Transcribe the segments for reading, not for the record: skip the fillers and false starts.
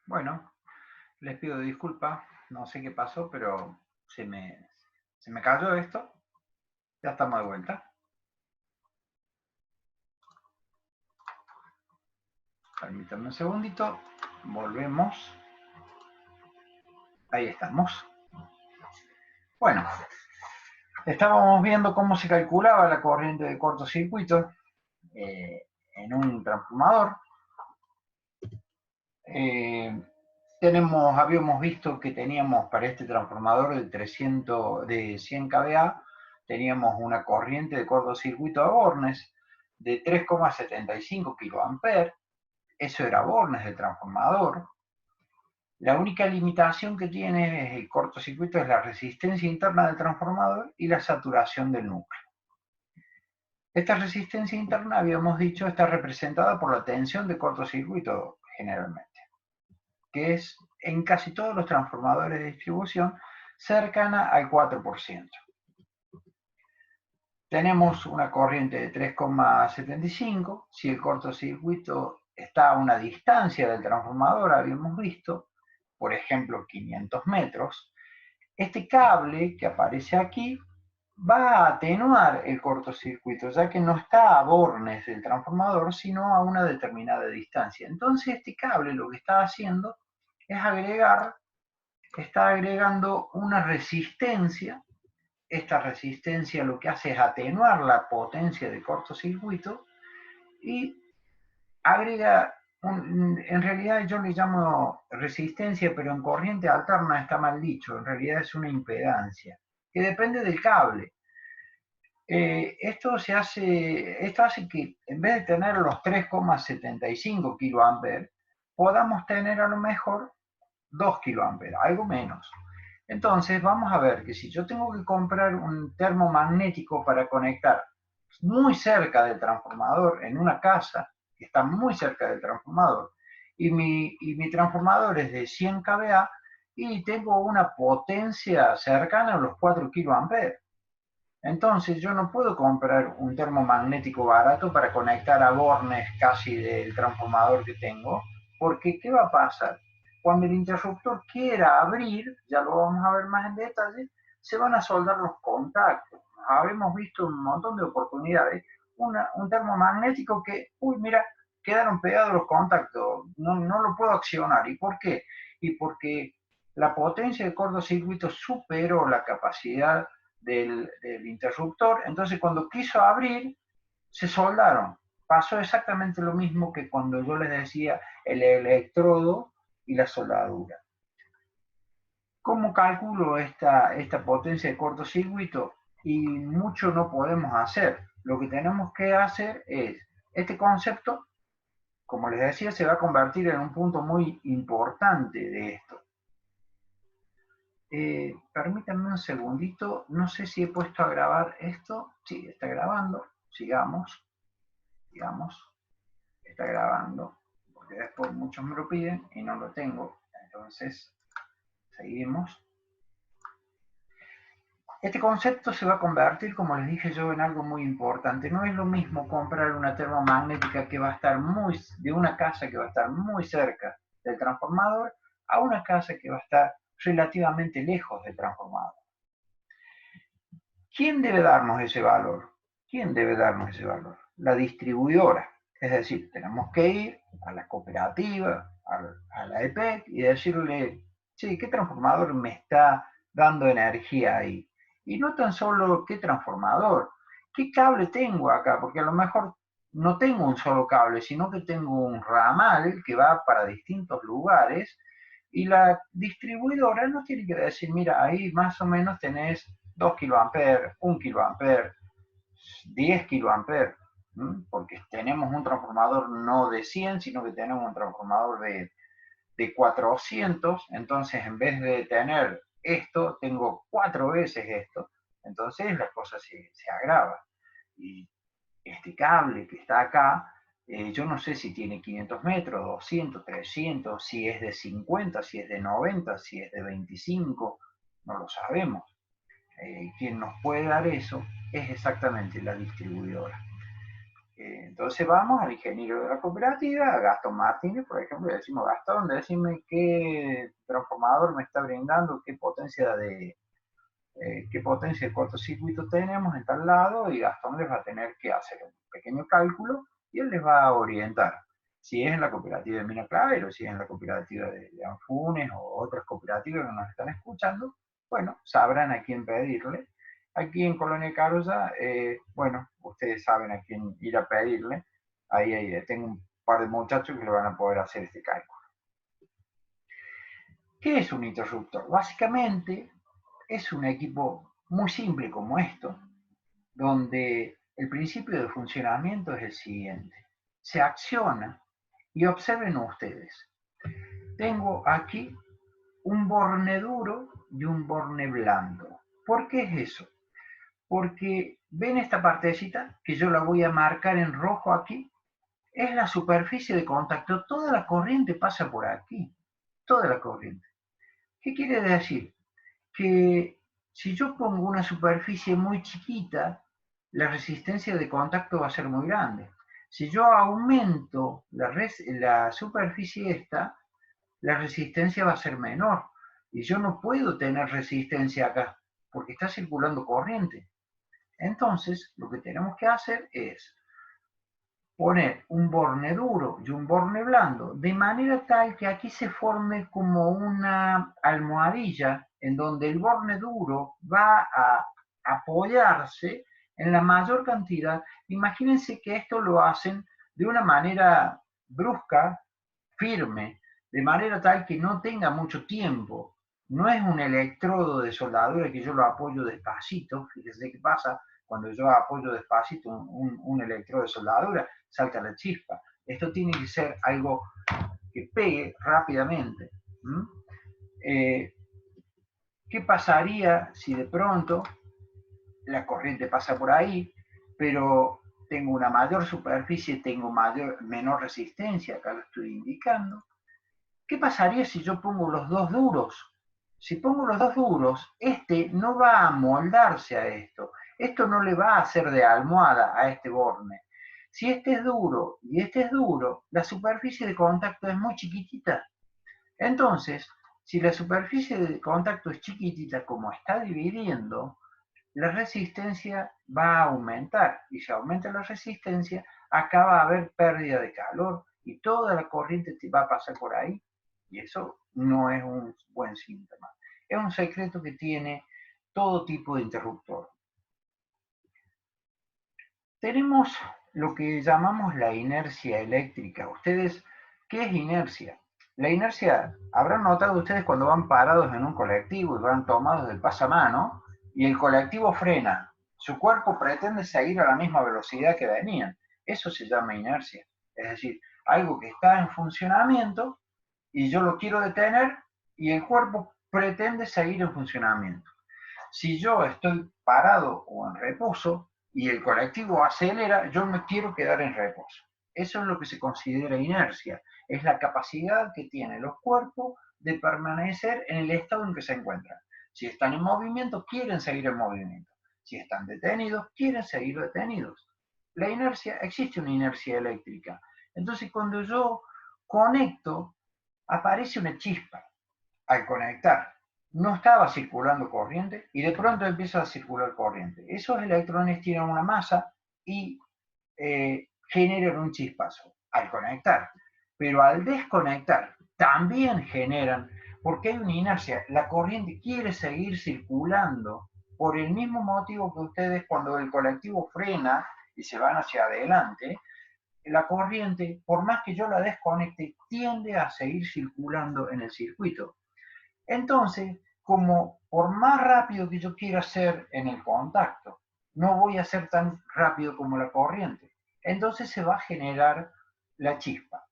Bueno, les pido disculpas, no sé qué pasó, pero se me cayó esto. Ya estamos de vuelta. Permítanme un segundito. Volvemos. Ahí estamos. Bueno, estábamos viendo cómo se calculaba la corriente de cortocircuito en un transformador. Habíamos visto que teníamos para este transformador de 100 kVA, teníamos una corriente de cortocircuito a bornes de 3,75 kA. Eso era bornes del transformador. La única limitación que tiene el cortocircuito es la resistencia interna del transformador y la saturación del núcleo. Esta resistencia interna, habíamos dicho, está representada por la tensión de cortocircuito generalmente, que es en casi todos los transformadores de distribución cercana al 4%. Tenemos una corriente de 3,75. Si el cortocircuito está a una distancia del transformador, habíamos visto, por ejemplo, 500 metros, este cable que aparece aquí va a atenuar el cortocircuito, ya que no está a bornes del transformador, sino a una determinada distancia. Entonces este cable lo que está haciendo es está agregando una resistencia. Esta resistencia lo que hace es atenuar la potencia de cortocircuito y agrega, en realidad yo le llamo resistencia, pero en corriente alterna está mal dicho, en realidad es una impedancia, que depende del cable. Esto hace que en vez de tener los 3,75 kA, podamos tener a lo mejor 2 kA, algo menos. Entonces vamos a ver que si yo tengo que comprar un termomagnético para conectar muy cerca del transformador, en una casa que está muy cerca del transformador, y mi transformador es de 100 kVA y tengo una potencia cercana a los 4 kA. Entonces yo no puedo comprar un termomagnético barato para conectar a bornes casi del transformador que tengo, porque ¿qué va a pasar? Cuando el interruptor quiera abrir, ya lo vamos a ver más en detalle, se van a soldar los contactos. Habremos visto un montón de oportunidades. Un termomagnético que, uy, mira, quedaron pegados los contactos, no lo puedo accionar. ¿Y por qué? Y porque la potencia de cortocircuito superó la capacidad del interruptor. Entonces cuando quiso abrir, se soldaron. Pasó exactamente lo mismo que cuando yo les decía el electrodo y la soldadura. ¿Cómo calculo esta potencia de cortocircuito? Y mucho no podemos hacer. Lo que tenemos que hacer es, este concepto, como les decía, se va a convertir en un punto muy importante de esto. Permítanme un segundito, no sé si he puesto a grabar esto. Sí, está grabando. Sigamos, está grabando, porque después muchos me lo piden y no lo tengo. Entonces, seguimos. Este concepto se va a convertir, como les dije yo, en algo muy importante. No es lo mismo comprar una termomagnética que va a estar de una casa que va a estar muy cerca del transformador a una casa que va a estar relativamente lejos del transformador. ¿Quién debe darnos ese valor? ¿Quién debe darnos ese valor? La distribuidora. Es decir, tenemos que ir a la cooperativa, a la EPEC y decirle, sí, ¿qué transformador me está dando energía ahí? Y no tan solo qué transformador, qué cable tengo acá, porque a lo mejor no tengo un solo cable, sino que tengo un ramal que va para distintos lugares y la distribuidora nos tiene que decir, mira, ahí más o menos tenés 2 kiloamperes, 1 kiloamperes, 10 kiloamperes, porque tenemos un transformador no de 100, sino que tenemos un transformador de 400, entonces en vez de tener esto, tengo 4 veces esto, entonces la cosa se agrava. Y este cable que está acá, yo no sé si tiene 500 metros, 200, 300, si es de 50, si es de 90, si es de 25, no lo sabemos. Quien nos puede dar eso es exactamente la distribuidora. Entonces vamos al ingeniero de la cooperativa, a Gastón Martínez, por ejemplo, y le decimos, Gastón, decime qué transformador me está brindando, qué potencia de cortocircuito tenemos en tal lado, y Gastón les va a tener que hacer un pequeño cálculo y él les va a orientar. Si es en la cooperativa de Mina Clavero, si es en la cooperativa de Anfunes o otras cooperativas que nos están escuchando, bueno, sabrán a quién pedirle. Aquí en Colonia Carolla, bueno, ustedes saben a quién ir a pedirle. Ahí tengo un par de muchachos que le van a poder hacer este cálculo. ¿Qué es un interruptor? Básicamente es un equipo muy simple como esto, donde el principio de funcionamiento es el siguiente. Se acciona y observen ustedes. Tengo aquí un borne duro y un borne blando. ¿Por qué es eso? Porque ven esta partecita que yo la voy a marcar en rojo aquí. Es la superficie de contacto. Toda la corriente pasa por aquí. Toda la corriente. ¿Qué quiere decir? Que si yo pongo una superficie muy chiquita, la resistencia de contacto va a ser muy grande. Si yo aumento la superficie esta, la resistencia va a ser menor. Y yo no puedo tener resistencia acá, porque está circulando corriente. Entonces, lo que tenemos que hacer es poner un borne duro y un borne blando, de manera tal que aquí se forme como una almohadilla en donde el borne duro va a apoyarse en la mayor cantidad. Imagínense que esto lo hacen de una manera brusca, firme, de manera tal que no tenga mucho tiempo. No es un electrodo de soldadura que yo lo apoyo despacito. Fíjense qué pasa cuando yo apoyo despacito un electrodo de soldadura, salta la chispa. Esto tiene que ser algo que pegue rápidamente. ¿Qué pasaría si de pronto la corriente pasa por ahí, pero tengo una mayor superficie, tengo menor resistencia, acá lo estoy indicando? ¿Qué pasaría si yo pongo los dos duros? Si pongo los dos duros, este no va a moldarse a esto. Esto no le va a hacer de almohada a este borne. Si este es duro y este es duro, la superficie de contacto es muy chiquitita. Entonces, si la superficie de contacto es chiquitita, como está dividiendo, la resistencia va a aumentar. Y si aumenta la resistencia, acá va a haber pérdida de calor y toda la corriente te va a pasar por ahí. Y eso no es un buen síntoma. Es un secreto que tiene todo tipo de interruptor. Tenemos lo que llamamos la inercia eléctrica. Ustedes, ¿qué es inercia? La inercia, habrán notado ustedes cuando van parados en un colectivo y van tomados del pasamano y el colectivo frena. Su cuerpo pretende seguir a la misma velocidad que venían. Eso se llama inercia. Es decir, algo que está en funcionamiento y yo lo quiero detener y el cuerpo pretende seguir en funcionamiento. Si yo estoy parado o en reposo y el colectivo acelera, yo me quiero quedar en reposo. Eso es lo que se considera inercia. Es la capacidad que tienen los cuerpos de permanecer en el estado en que se encuentran. Si están en movimiento, quieren seguir en movimiento. Si están detenidos, quieren seguir detenidos. La inercia, existe una inercia eléctrica. Entonces, cuando yo conecto, aparece una chispa al conectar. No estaba circulando corriente y de pronto empieza a circular corriente. Esos electrones tienen una masa y generan un chispazo al conectar. Pero al desconectar también generan, porque hay una inercia, la corriente quiere seguir circulando por el mismo motivo que ustedes cuando el colectivo frena y se van hacia adelante, la corriente, por más que yo la desconecte, tiende a seguir circulando en el circuito. Entonces, como por más rápido que yo quiera ser en el contacto, no voy a ser tan rápido como la corriente. Entonces se va a generar la chispa.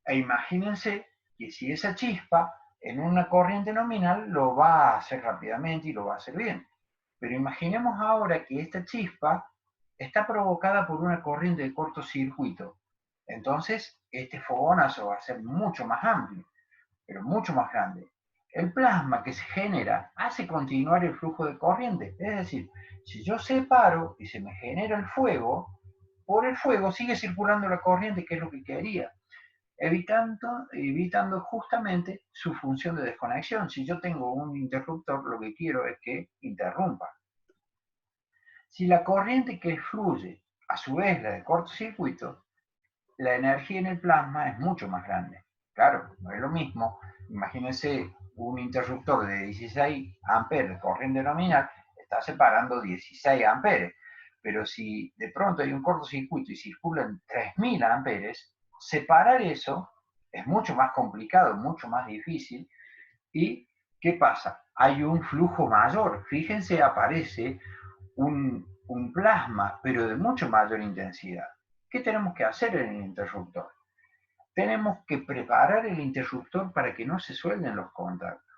E imagínense que si esa chispa en una corriente nominal lo va a hacer rápidamente y lo va a hacer bien. Pero imaginemos ahora que esta chispa está provocada por una corriente de cortocircuito. Entonces, este fogonazo va a ser mucho más amplio, pero mucho más grande. El plasma que se genera hace continuar el flujo de corriente. Es decir, si yo separo y se me genera el fuego, por el fuego sigue circulando la corriente, que es lo que quería, evitando justamente su función de desconexión. Si yo tengo un interruptor, lo que quiero es que interrumpa. Si la corriente que fluye, a su vez la de cortocircuito, la energía en el plasma es mucho más grande. Claro, no es lo mismo. Imagínense un interruptor de 16 amperes de corriente nominal, está separando 16 amperes. Pero si de pronto hay un cortocircuito y circulan 3000 amperes, separar eso es mucho más complicado, mucho más difícil. ¿Y qué pasa? Hay un flujo mayor. Fíjense, aparece un plasma, pero de mucho mayor intensidad. ¿Qué tenemos que hacer en el interruptor? Tenemos que preparar el interruptor para que no se suelden los contactos.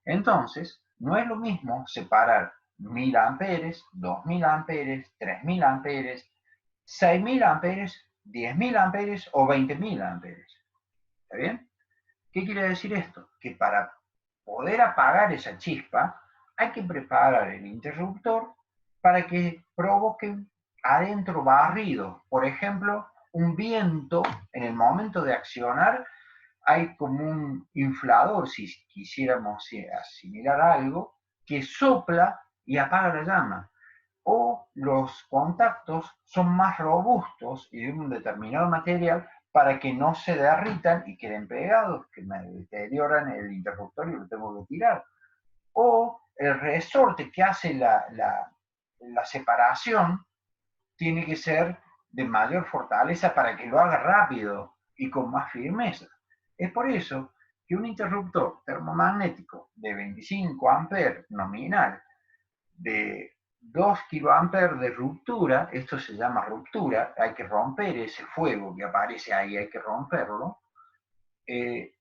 Entonces, no es lo mismo separar 1000 amperes, 2000 amperes, 3000 amperes, 6000 amperes, 10.000 amperes o 20.000 amperes. ¿Está bien? ¿Qué quiere decir esto? Que para poder apagar esa chispa, hay que preparar el interruptor para que provoque adentro barrido. Por ejemplo, un viento, en el momento de accionar, hay como un inflador, si quisiéramos asimilar algo, que sopla y apaga la llama. O los contactos son más robustos y de un determinado material para que no se derritan y queden pegados, que me deterioran el interruptor y lo tengo que tirar. O el resorte que hace la separación tiene que ser de mayor fortaleza para que lo haga rápido y con más firmeza. Es por eso que un interruptor termomagnético de 25 amperes nominal, de 2 kiloamperes de ruptura, esto se llama ruptura, hay que romper ese fuego que aparece ahí, hay que romperlo, de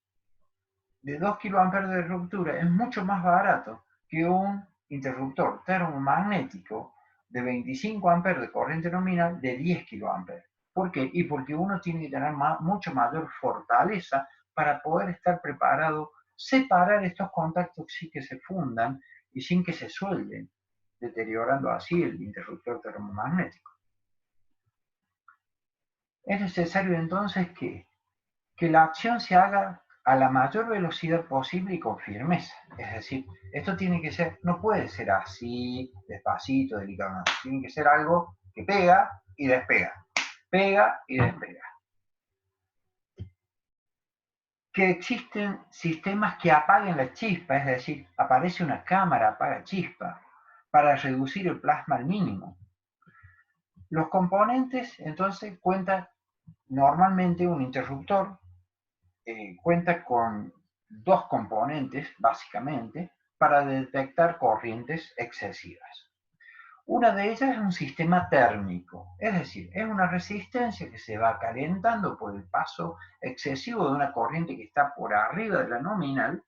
2 kiloamperes de ruptura es mucho más barato que un interruptor termomagnético de 25 amperes de corriente nominal de 10 kiloamperes. ¿Por qué? Y porque uno tiene que tener mucho mayor fortaleza para poder estar preparado, separar estos contactos sin que se fundan y sin que se suelden, deteriorando así el interruptor termomagnético. Es necesario entonces que la acción se haga a la mayor velocidad posible y con firmeza. Es decir, esto tiene que ser, no puede ser así, despacito, delicado, no. Tiene que ser algo que pega y despega. Pega y despega. Que existen sistemas que apaguen la chispa, es decir, aparece una cámara, apaga chispa, para reducir el plasma al mínimo. Los componentes, entonces, normalmente un interruptor cuenta con dos componentes, básicamente, para detectar corrientes excesivas. Una de ellas es un sistema térmico, es decir, es una resistencia que se va calentando por el paso excesivo de una corriente que está por arriba de la nominal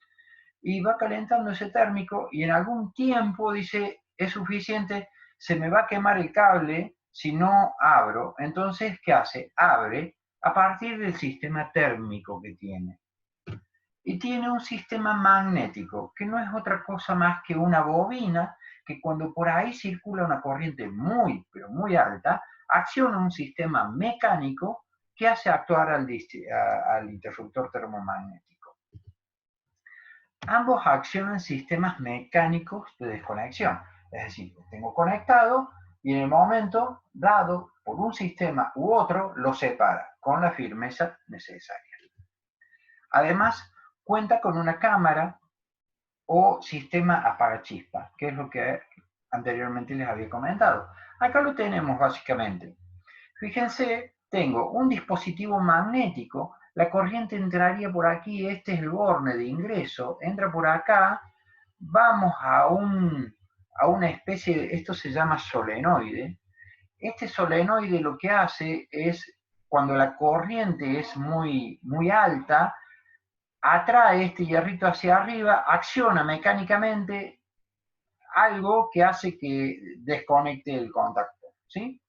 y va calentando ese térmico y en algún tiempo dice, es suficiente, se me va a quemar el cable si no abro. Entonces, ¿qué hace? Abre a partir del sistema térmico que tiene. Y tiene un sistema magnético, que no es otra cosa más que una bobina que cuando por ahí circula una corriente muy, pero muy alta, acciona un sistema mecánico que hace actuar al interruptor termomagnético. Ambos accionan sistemas mecánicos de desconexión, es decir, los tengo conectado y en el momento dado por un sistema u otro lo separa con la firmeza necesaria. Además, cuenta con una cámara o sistema apagachispa, que es lo que anteriormente les había comentado. Acá lo tenemos básicamente. Fíjense, tengo un dispositivo magnético, la corriente entraría por aquí, este es el borne de ingreso, entra por acá, vamos a una especie de, esto se llama solenoide. Este solenoide lo que hace es, cuando la corriente es muy, muy alta, atrae este hierrito hacia arriba, acciona mecánicamente algo que hace que desconecte el contacto, ¿sí?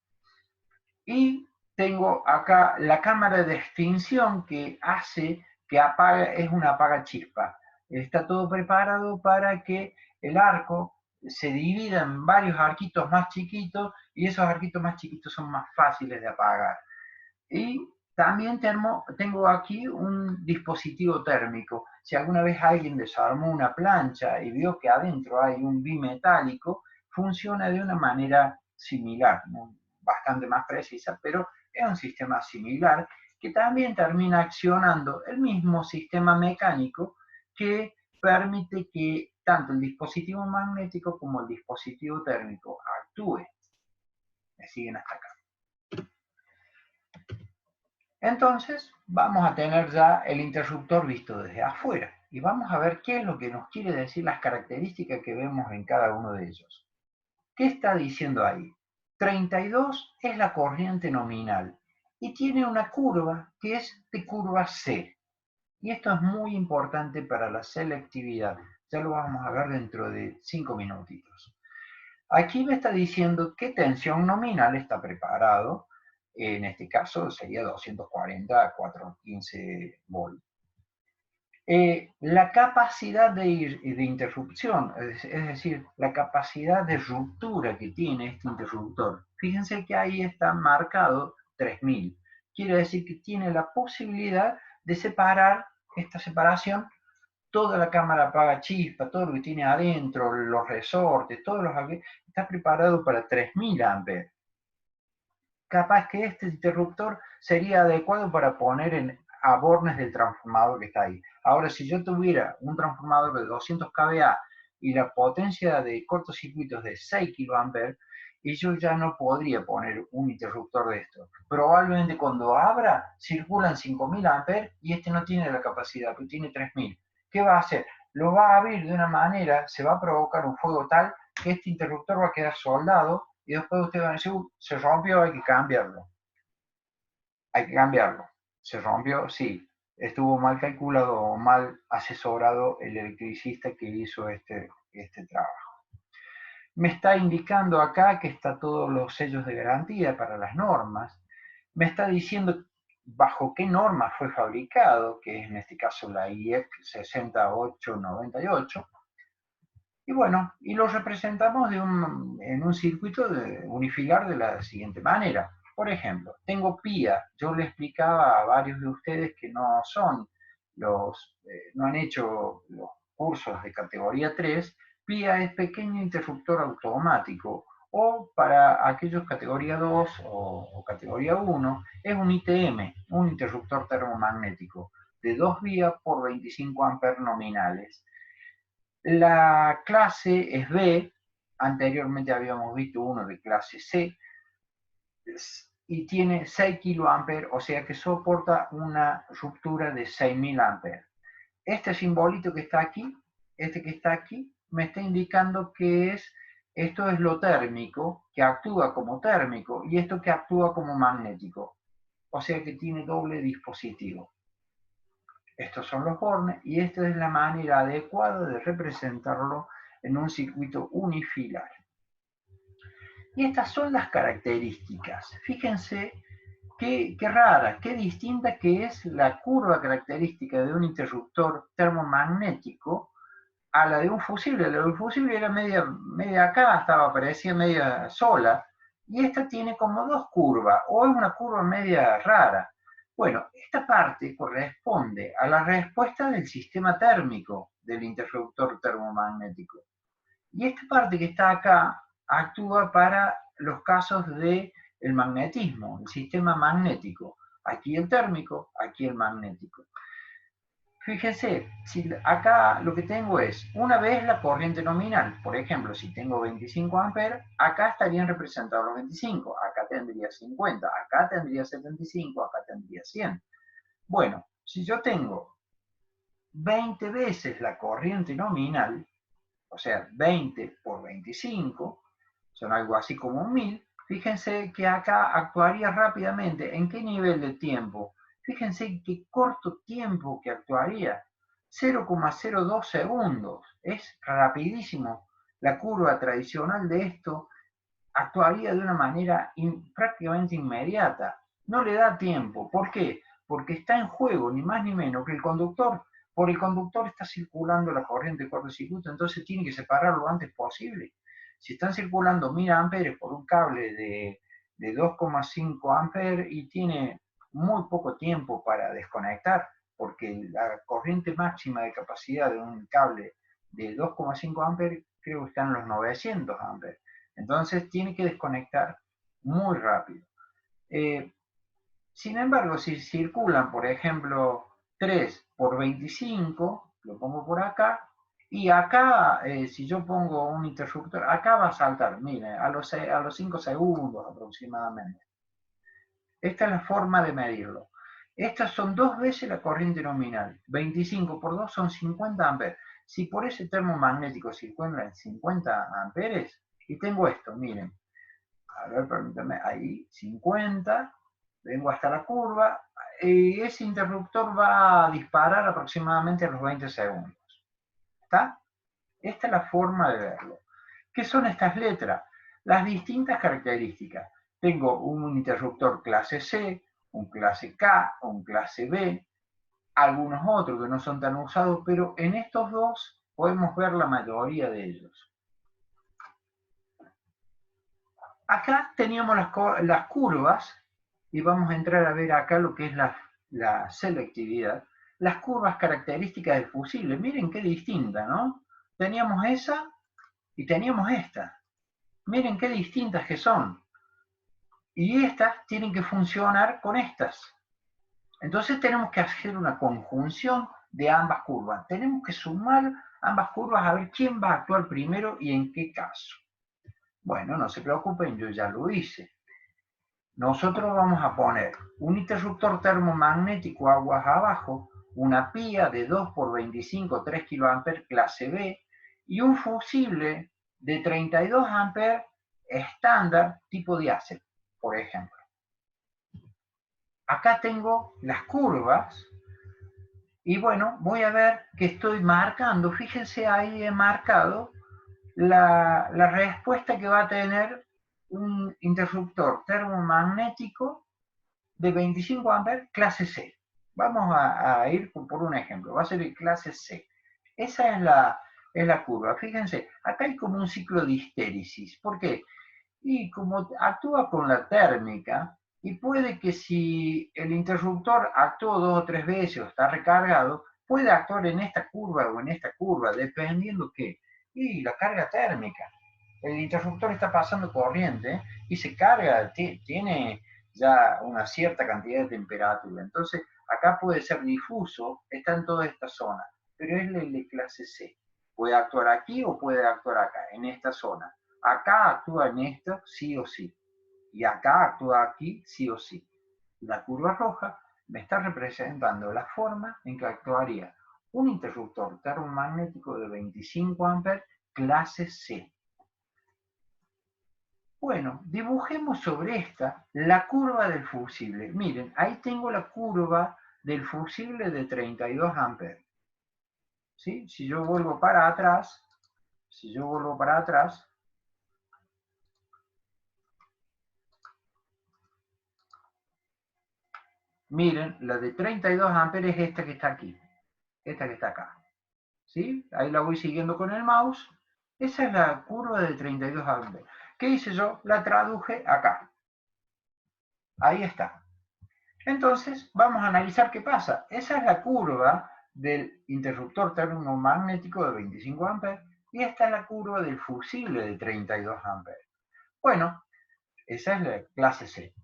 Y tengo acá la cámara de extinción que hace que apaga, es una apagachispa. Está todo preparado para que el arco se divide en varios arquitos más chiquitos y esos arquitos más chiquitos son más fáciles de apagar. Y también tengo aquí un dispositivo térmico. Si alguna vez alguien desarmó una plancha y vio que adentro hay un bimetálico, funciona de una manera similar, bastante más precisa, pero es un sistema similar que también termina accionando el mismo sistema mecánico que permite que tanto el dispositivo magnético como el dispositivo térmico actúe. ¿Me siguen hasta acá? Entonces, vamos a tener ya el interruptor visto desde afuera y vamos a ver qué es lo que nos quiere decir las características que vemos en cada uno de ellos. ¿Qué está diciendo ahí? 32 es la corriente nominal y tiene una curva que es de curva C. Y esto es muy importante para la selectividad. Ya lo vamos a ver dentro de 5 minutitos. Aquí me está diciendo qué tensión nominal está preparado. En este caso sería 240 a 415 volts. La capacidad de interrupción, es decir, la capacidad de ruptura que tiene este interruptor. Fíjense que ahí está marcado 3000. Quiere decir que tiene la posibilidad de separar esta separación. Toda la cámara apaga chispa, todo lo que tiene adentro, los resortes, todos los está preparado para 3000 amperes. Capaz que este interruptor sería adecuado para poner en bornes del transformador que está ahí. Ahora, si yo tuviera un transformador de 200 kVA y la potencia de cortocircuitos de 6 kA, y yo ya no podría poner un interruptor de esto. Probablemente cuando abra circulan 5000 amperes y este no tiene la capacidad, pero tiene 3000. ¿Qué va a hacer? Lo va a abrir de una manera, se va a provocar un fuego tal que este interruptor va a quedar soldado y después ustedes van a decir, se rompió, hay que cambiarlo. Hay que cambiarlo. Se rompió, sí. Estuvo mal calculado o mal asesorado el electricista que hizo este trabajo. Me está indicando acá que está todos los sellos de garantía para las normas. Me está diciendo bajo qué norma fue fabricado, que es en este caso la IEC 6898. Y bueno, y lo representamos en un circuito unifilar de la siguiente manera. Por ejemplo, tengo PIA. Yo le explicaba a varios de ustedes que no han hecho los cursos de categoría 3. PIA es pequeño interruptor automático, o para aquellos categoría 2 o categoría 1, es un ITM, un interruptor termomagnético, de 2 vías por 25 amperes nominales. La clase es B, anteriormente habíamos visto uno de clase C, y tiene 6 kA, o sea que soporta una ruptura de 6000 amperes. Este simbolito que está aquí, me está indicando que esto es lo térmico, que actúa como térmico, y esto que actúa como magnético. O sea que tiene doble dispositivo. Estos son los bornes y esta es la manera adecuada de representarlo en un circuito unifilar. Y estas son las características. Fíjense qué rara, qué distinta que es la curva característica de un interruptor termomagnético a la de un fusible. La de un fusible era media acá, parecía media sola, y esta tiene como dos curvas, o es una curva media rara. Bueno, esta parte corresponde a la respuesta del sistema térmico del interruptor termomagnético. Y esta parte que está acá actúa para los casos del magnetismo, el sistema magnético. Aquí el térmico, aquí el magnético. Fíjense, si acá lo que tengo es, una vez la corriente nominal, por ejemplo, si tengo 25 amperes, acá estarían representados los 25, acá tendría 50, acá tendría 75, acá tendría 100. Bueno, si yo tengo 20 veces la corriente nominal, o sea, 20 por 25, son algo así como 1000, fíjense que acá actuaría rápidamente. ¿En qué nivel de tiempo? Fíjense qué corto tiempo que actuaría. 0,02 segundos. Es rapidísimo. La curva tradicional de esto actuaría de una manera prácticamente inmediata. No le da tiempo. ¿Por qué? Porque está en juego, ni más ni menos, que el conductor. Por el conductor está circulando la corriente de cortocircuito, entonces tiene que separar lo antes posible. Si están circulando 1000 amperes por un cable de 2,5 amperes y tiene muy poco tiempo para desconectar, porque la corriente máxima de capacidad de un cable de 2,5 amperes creo que está en los 900 amperes. Entonces tiene que desconectar muy rápido. Sin embargo, si circulan, por ejemplo, 3 por 25, lo pongo por acá, y acá, si yo pongo un interruptor, acá va a saltar, miren, a los 5 segundos aproximadamente. Esta es la forma de medirlo. Estas son 2 veces la corriente nominal. 25 por 2 son 50 amperes. Si por ese termomagnético circula en 50 amperes, y tengo esto, miren, a ver, permítanme, ahí, 50, vengo hasta la curva, y ese interruptor va a disparar aproximadamente a los 20 segundos. ¿Está? Esta es la forma de verlo. ¿Qué son estas letras? Las distintas características. Tengo un interruptor clase C, un clase K, un clase B, algunos otros que no son tan usados, pero en estos dos podemos ver la mayoría de ellos. Acá teníamos las curvas, y vamos a entrar a ver acá lo que es la selectividad. Las curvas características del fusible, miren qué distinta, ¿no? Teníamos esa y teníamos esta. Miren qué distintas que son. Y estas tienen que funcionar con estas. Entonces tenemos que hacer una conjunción de ambas curvas. Tenemos que sumar ambas curvas a ver quién va a actuar primero y en qué caso. Bueno, no se preocupen, yo ya lo hice. Nosotros vamos a poner un interruptor termomagnético aguas abajo, una pía de 2 por 25, 3 kA clase B y un fusible de 32 amperes estándar tipo diésel, por ejemplo. Acá tengo las curvas y bueno, voy a ver que estoy marcando, fíjense ahí he marcado la respuesta que va a tener un interruptor termomagnético de 25 amperes clase C. Vamos a ir por un ejemplo, va a ser el clase C. Esa es la curva. Fíjense, acá hay como un ciclo de histéresis. ¿Por qué? Y como actúa con la térmica, y puede que si el interruptor actuó 2 o 3 veces o está recargado, puede actuar en esta curva o en esta curva, dependiendo qué. Y la carga térmica. El interruptor está pasando corriente y se carga, tiene ya una cierta cantidad de temperatura. Entonces, acá puede ser difuso, está en toda esta zona, pero es de clase C. Puede actuar aquí o puede actuar acá, en esta zona. Acá actúa en esto sí o sí. Y acá actúa aquí sí o sí. La curva roja me está representando la forma en que actuaría un interruptor termomagnético de 25 amperes clase C. Bueno, dibujemos sobre esta la curva del fusible. Miren, ahí tengo la curva del fusible de 32 amperes. ¿Sí? Si yo vuelvo para atrás, miren, la de 32 amperes es esta que está aquí, esta que está acá. ¿Sí? Ahí la voy siguiendo con el mouse. Esa es la curva de 32 amperes. ¿Qué hice yo? La traduje acá. Ahí está. Entonces, vamos a analizar qué pasa. Esa es la curva del interruptor termomagnético de 25 amperes y esta es la curva del fusible de 32 amperes. Bueno, esa es la clase C.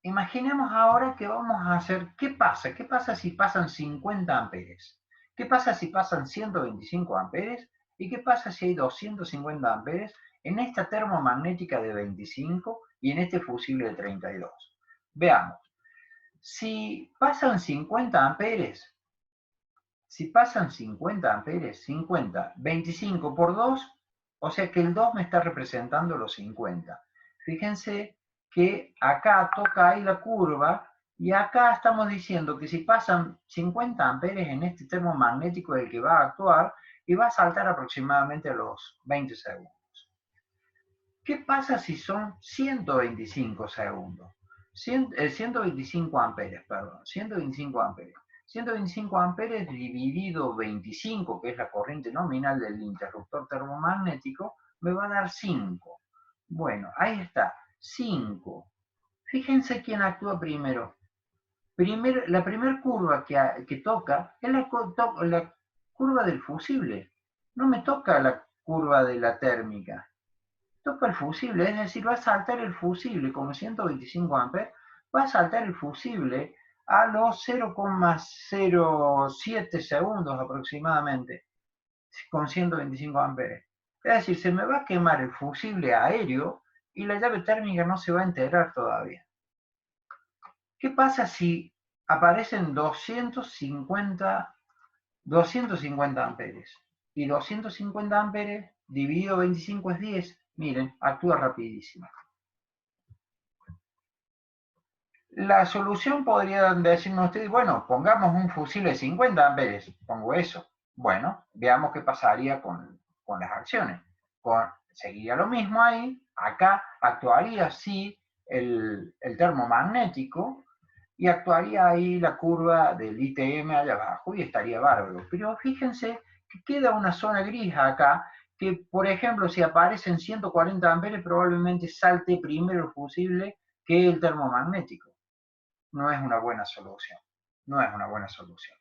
Imaginemos ahora que vamos a hacer, ¿qué pasa? ¿Qué pasa si pasan 50 amperes? ¿Qué pasa si pasan 125 amperes? ¿Y qué pasa si hay 250 amperes en esta termomagnética de 25 y en este fusible de 32? Veamos. Si pasan 50 amperes, 50, 25 por 2, o sea que el 2 me está representando los 50. Fíjense que acá toca ahí la curva y acá estamos diciendo que si pasan 50 amperes en este termomagnético el que va a actuar y va a saltar aproximadamente a los 20 segundos. ¿Qué pasa si son 125 segundos? 125 amperes, perdón, 125 amperes. 125 amperes dividido 25, que es la corriente nominal del interruptor termomagnético, me va a dar 5. Bueno, ahí está, 5. Fíjense quién actúa primero. La primera curva que toca es la curva del fusible. No me toca la curva de la térmica. Toca el fusible, es decir, va a saltar el fusible como 125 amperes, va a saltar el fusible a los 0,07 segundos aproximadamente, con 125 amperes. Es decir, se me va a quemar el fusible aéreo y la llave térmica no se va a enterar todavía. ¿Qué pasa si aparecen 250 amperes? Y 250 amperes dividido 25 es 10. Miren, actúa rapidísimo. La solución podría decirme ustedes, bueno, pongamos un fusible de 50 amperes, pongo eso. Bueno, veamos qué pasaría con las acciones. Seguiría lo mismo ahí, acá actuaría sí el termomagnético y actuaría ahí la curva del ITM allá abajo y estaría bárbaro. Pero fíjense que queda una zona gris acá que, por ejemplo, si aparecen 140 amperes, probablemente salte primero el fusible que el termomagnético. No es una buena solución. No es una buena solución.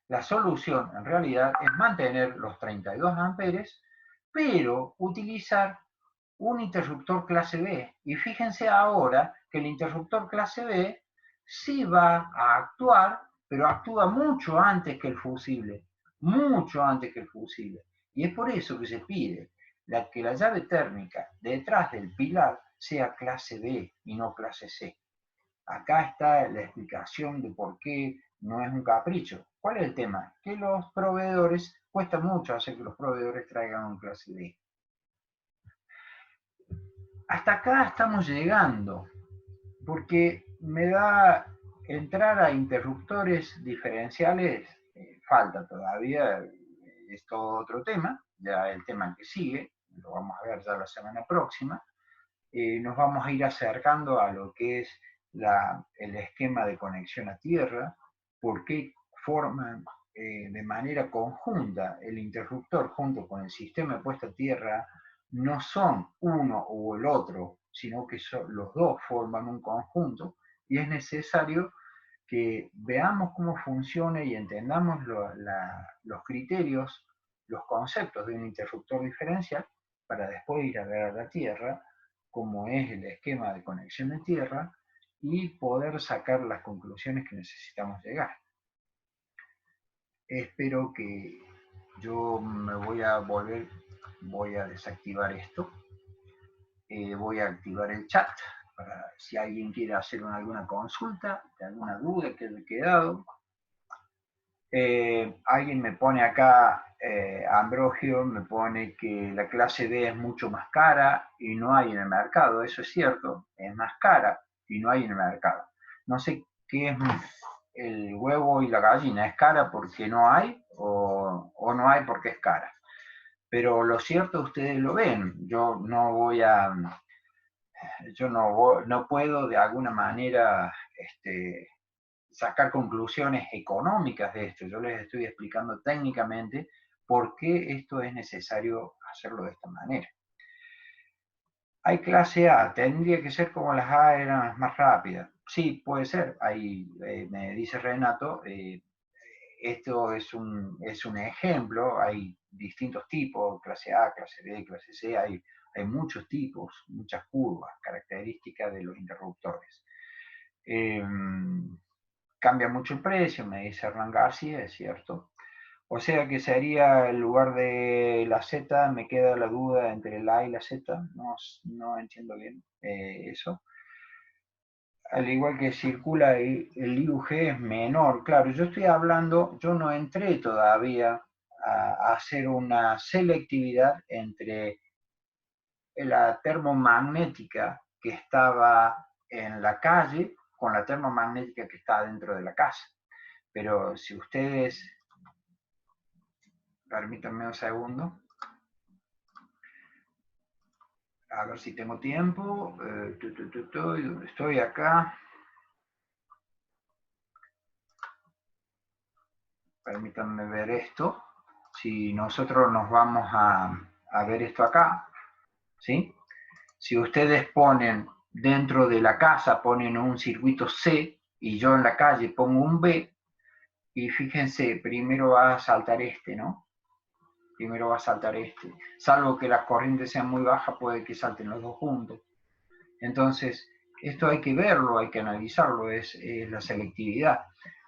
La solución, en realidad, es mantener los 32 amperes, pero utilizar un interruptor clase B. Y fíjense ahora que el interruptor clase B sí va a actuar, pero actúa mucho antes que el fusible. Mucho antes que el fusible. Y es por eso que se pide que la llave térmica detrás del pilar sea clase B y no clase C. Acá está la explicación de por qué no es un capricho. ¿Cuál es el tema? Que los proveedores, cuesta mucho hacer que los proveedores traigan un clase B. Hasta acá estamos llegando, porque me da entrar a interruptores diferenciales, falta todavía, es todo otro tema, ya el tema que sigue, lo vamos a ver ya la semana próxima, nos vamos a ir acercando a lo que es el esquema de conexión a tierra, por qué forman de manera conjunta el interruptor junto con el sistema de puesta a tierra, no son uno o el otro, sino que los dos forman un conjunto y es necesario que veamos cómo funciona y entendamos los criterios, los conceptos de un interruptor diferencial para después ir a ver a la Tierra cómo es el esquema de conexión de tierra y poder sacar las conclusiones que necesitamos llegar. Espero que yo me voy a desactivar esto, voy a activar el chat para si alguien quiere hacer alguna consulta, alguna duda que haya quedado. Alguien me pone acá, Ambrogio me pone que la clase B es mucho más cara y no hay en el mercado. Eso es cierto, es más cara y no hay en el mercado. No sé qué es el huevo y la gallina, ¿es cara porque no hay o no hay porque es cara? Pero lo cierto, ustedes lo ven, yo no puedo de alguna manera sacar conclusiones económicas de esto. Yo les estoy explicando técnicamente por qué esto es necesario hacerlo de esta manera. Hay clase A, tendría que ser como las A eran más rápidas. Sí, puede ser. Ahí me dice Renato, esto es un ejemplo, hay distintos tipos, clase A, clase B, clase C, hay muchos tipos, muchas curvas, características de los interruptores. Cambia mucho el precio, me dice Hernán García, es cierto. O sea que sería el lugar de la Z, me queda la duda entre la A y la Z, no entiendo bien eso. Al igual que circula el IUG es menor, claro, yo estoy hablando, yo no entré todavía a hacer una selectividad entre la termomagnética que estaba en la calle con la termomagnética que está dentro de la casa. Pero si ustedes, permítanme un segundo, a ver si tengo tiempo, estoy acá, permítanme ver esto, si nosotros nos vamos a ver esto acá, ¿sí? Si ustedes ponen dentro de la casa, ponen un circuito C y yo en la calle pongo un B, y fíjense, primero va a saltar este, ¿no? Primero va a saltar este. Salvo que las corrientes sean muy bajas, puede que salten los dos juntos. Entonces, esto hay que verlo, hay que analizarlo, es la selectividad.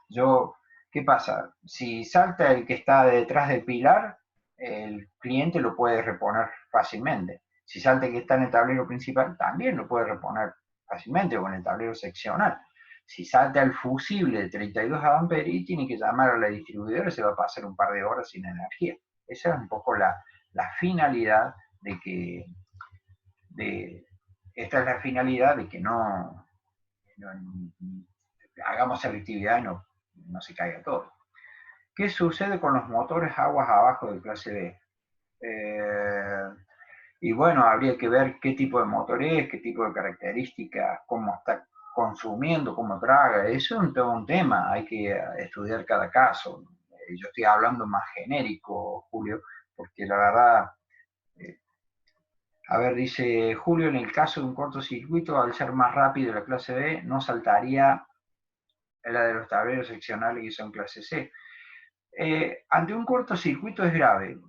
Yo, ¿qué pasa? Si salta el que está detrás del pilar, el cliente lo puede reponer fácilmente. Si salta el que está en el tablero principal, también lo puede reponer fácilmente, o en el tablero seccional. Si salta el fusible de 32 amperes y tiene que llamar a la distribuidora, se va a pasar un par de horas sin energía. Esa es un poco la finalidad de que, de, esta es la finalidad de que no hagamos selectividad y no se caiga todo. ¿Qué sucede con los motores aguas abajo de clase B? Y bueno, habría que ver qué tipo de motor es, qué tipo de características, cómo está consumiendo, cómo traga. Eso es todo un tema, hay que estudiar cada caso. Yo estoy hablando más genérico, Julio, porque la verdad, a ver, dice Julio, en el caso de un cortocircuito, al ser más rápido la clase B, no saltaría la de los tableros seccionales que son clase C. Ante un cortocircuito es grave.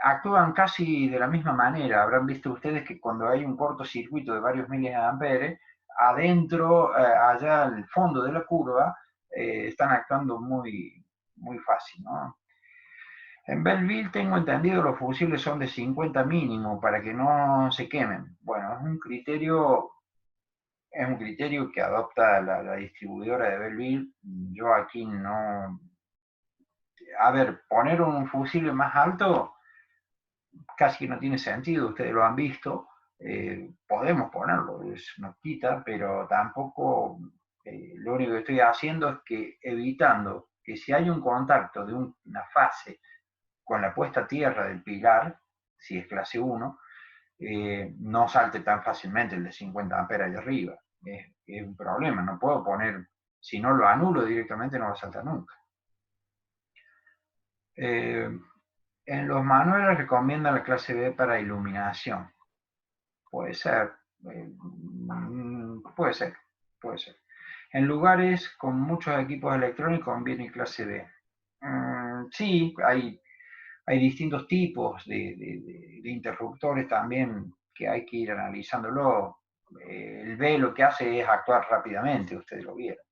Actúan casi de la misma manera. Habrán visto ustedes que cuando hay un cortocircuito de varios miles de amperes, adentro, allá al fondo de la curva, están actuando muy fácil, ¿no? En Belleville tengo entendido los fusibles son de 50 mínimo para que no se quemen. Bueno, es un criterio que adopta la distribuidora de Belleville. Yo aquí no... A ver, poner un fusible más alto casi no tiene sentido, ustedes lo han visto. Podemos ponerlo, nos quita, pero tampoco lo único que estoy haciendo es que evitando que si hay un contacto de una fase con la puesta a tierra del pilar, si es clase 1, no salte tan fácilmente el de 50 amperes de arriba. Es un problema, no puedo poner, si no lo anulo directamente no va a saltar nunca. En los manuales recomiendan la clase B para iluminación. Puede ser, puede ser, puede ser. En lugares con muchos equipos electrónicos conviene clase B. Sí, hay distintos tipos de interruptores también que hay que ir analizándolo. El B lo que hace es actuar rápidamente, ustedes lo vieron.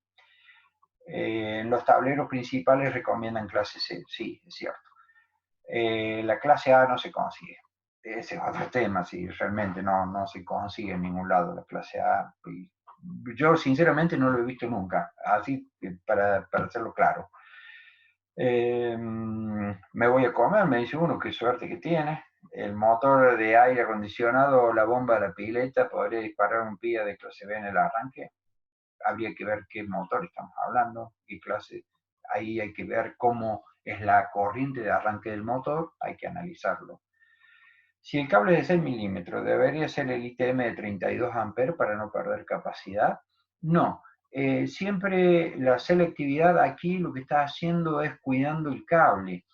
En los tableros principales recomiendan clase C, sí, es cierto. La clase A no se consigue. Ese es otro tema, si realmente no se consigue en ningún lado la clase A. Yo sinceramente no lo he visto nunca, así para hacerlo claro. Me voy a comer, me dice uno, qué suerte que tiene. El motor de aire acondicionado o la bomba de la pileta podría disparar un PIA de clase B en el arranque. Habría que ver qué motor estamos hablando, qué clase. Ahí hay que ver cómo es la corriente de arranque del motor, hay que analizarlo. Si el cable es de 6 milímetros, ¿debería ser el ITM de 32 amperes para no perder capacidad? No. Siempre la selectividad aquí lo que está haciendo es cuidando el cable.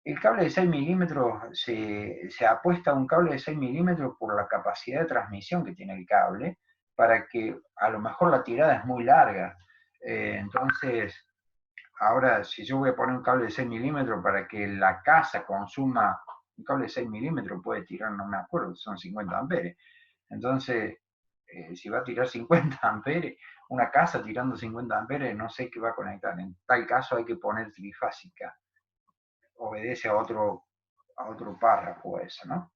El cable de 6 milímetros se apuesta a un cable de 6 milímetros por la capacidad de transmisión que tiene el cable, para que a lo mejor la tirada es muy larga. Entonces, ahora si yo voy a poner un cable de 6 milímetros para que la casa consuma, un cable de 6 milímetros puede tirar, no me acuerdo, son 50 amperes. Entonces, si va a tirar 50 amperes, una casa tirando 50 amperes, no sé qué va a conectar. En tal caso hay que poner trifásica. Obedece a otro párrafo eso, ¿no?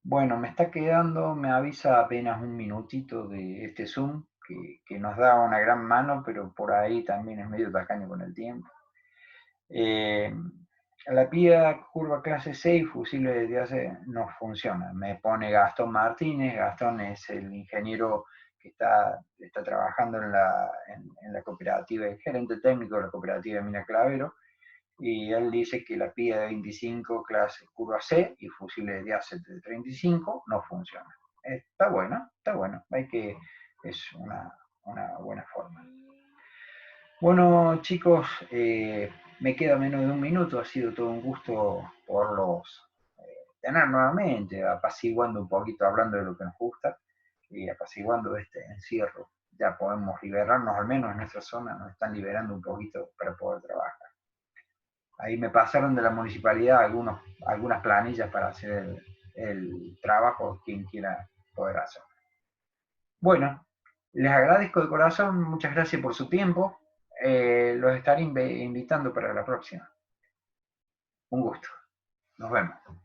Bueno, me está quedando, me avisa apenas un minutito de este Zoom, que nos da una gran mano, pero por ahí también es medio tacaño con el tiempo. La PIA curva clase 6, fusible desde hace, no funciona. Me pone Gastón Martínez. Gastón es el ingeniero que está trabajando en la cooperativa, el gerente técnico de la cooperativa de Mina Clavero, y él dice que la PIA de 25 clase curva C y fusible de diáceto de 35 no funciona. Está bueno, es una buena forma. Bueno, chicos, me queda menos de un minuto, ha sido todo un gusto tener nuevamente, apaciguando un poquito, hablando de lo que nos gusta, y apaciguando este encierro. Ya podemos liberarnos, al menos en nuestra zona, nos están liberando un poquito para poder trabajar. Ahí me pasaron de la municipalidad algunas planillas para hacer el trabajo, quien quiera poder hacerlo. Bueno, les agradezco de corazón, muchas gracias por su tiempo. Los estaré invitando para la próxima. Un gusto. Nos vemos.